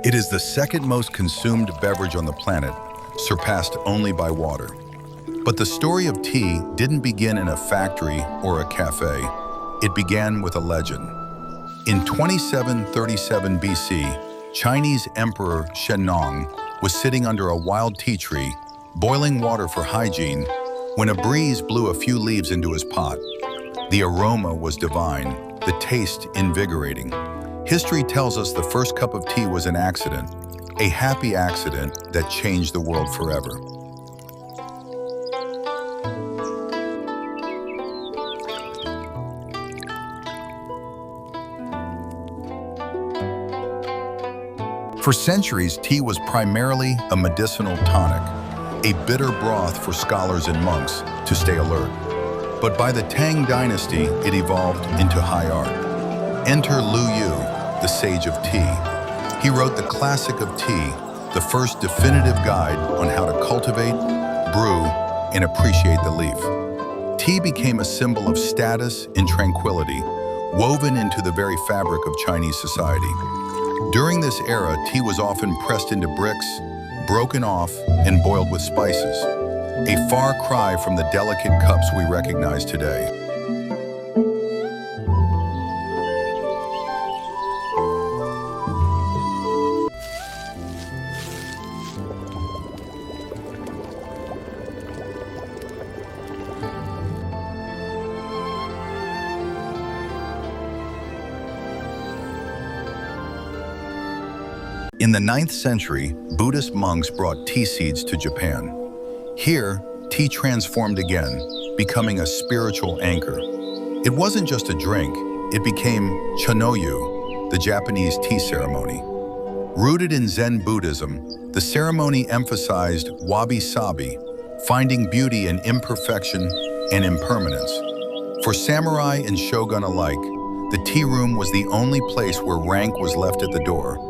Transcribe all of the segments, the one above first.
It is the second most consumed beverage on the planet, surpassed only by water. But the story of tea didn't begin in a factory or a cafe. It began with a legend. In 2737 BC, Chinese Emperor Shennong was sitting under a wild tea tree, boiling water for hygiene, when a breeze blew a few leaves into his pot. The aroma was divine, the taste invigorating. History tells us the first cup of tea was an accident, a happy accident that changed the world forever. For centuries, tea was primarily a medicinal tonic, a bitter broth for scholars and monks to stay alert. But by the Tang Dynasty, it evolved into high art. Enter Lu Yu, the sage of tea. He wrote the classic of tea, the first definitive guide on how to cultivate, brew, and appreciate the leaf. Tea became a symbol of status and tranquility, woven into the very fabric of Chinese society. During this era, tea was often pressed into bricks, broken off, and boiled with spices, a far cry from the delicate cups we recognize today. In the 9th century, Buddhist monks brought tea seeds to Japan. Here, tea transformed again, becoming a spiritual anchor. It wasn't just a drink, it became chanoyu, the Japanese tea ceremony. Rooted in Zen Buddhism, the ceremony emphasized wabi-sabi, finding beauty in imperfection and impermanence. For samurai and shogun alike, the tea room was the only place where rank was left at the door,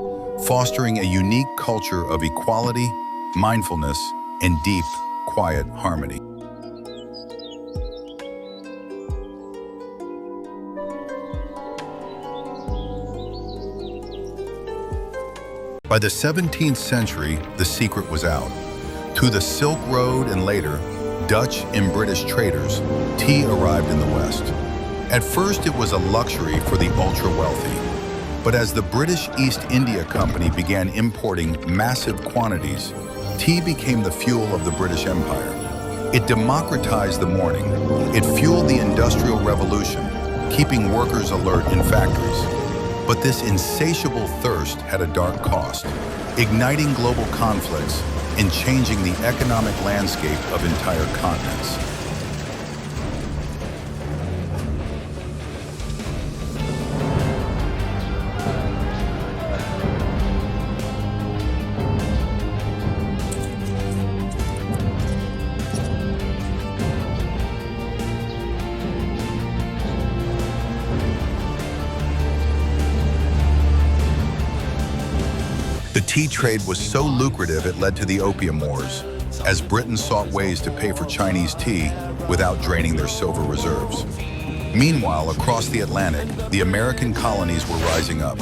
fostering a unique culture of equality, mindfulness, and deep, quiet harmony. By the 17th century, the secret was out. Through the Silk Road and later, Dutch and British traders, tea arrived in the West. At first, it was a luxury for the ultra-wealthy. But as the British East India Company began importing massive quantities, tea became the fuel of the British Empire. It democratized the morning. It fueled the Industrial Revolution, keeping workers alert in factories. But this insatiable thirst had a dark cost, igniting global conflicts and changing the economic landscape of entire continents. The tea trade was so lucrative it led to the Opium Wars, as Britain sought ways to pay for Chinese tea without draining their silver reserves. Meanwhile, across the Atlantic, the American colonies were rising up.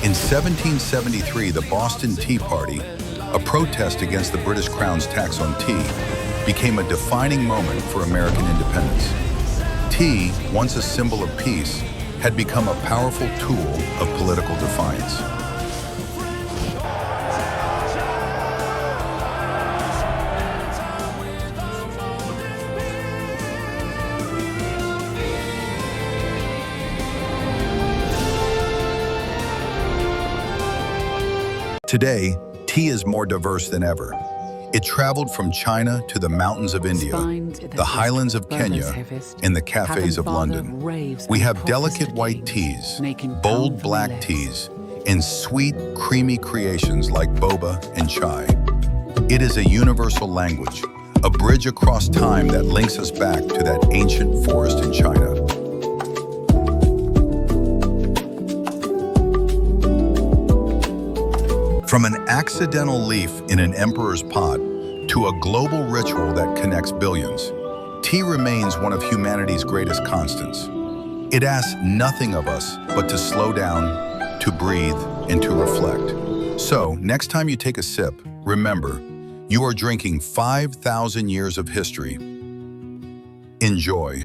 In 1773, the Boston Tea Party, a protest against the British Crown's tax on tea, became a defining moment for American independence. Tea, once a symbol of peace, had become a powerful tool of political defiance. Today, tea is more diverse than ever. It traveled from China to the mountains of India, the highlands of Kenya, and the cafes of London. We have delicate white teas, bold black teas, and sweet, creamy creations like boba and chai. It is a universal language, a bridge across time that links us back to that ancient forest in China. From an accidental leaf in an emperor's pot to a global ritual that connects billions, tea remains one of humanity's greatest constants. It asks nothing of us but to slow down, to breathe, and to reflect. So, next time you take a sip, remember, you are drinking 5,000 years of history. Enjoy.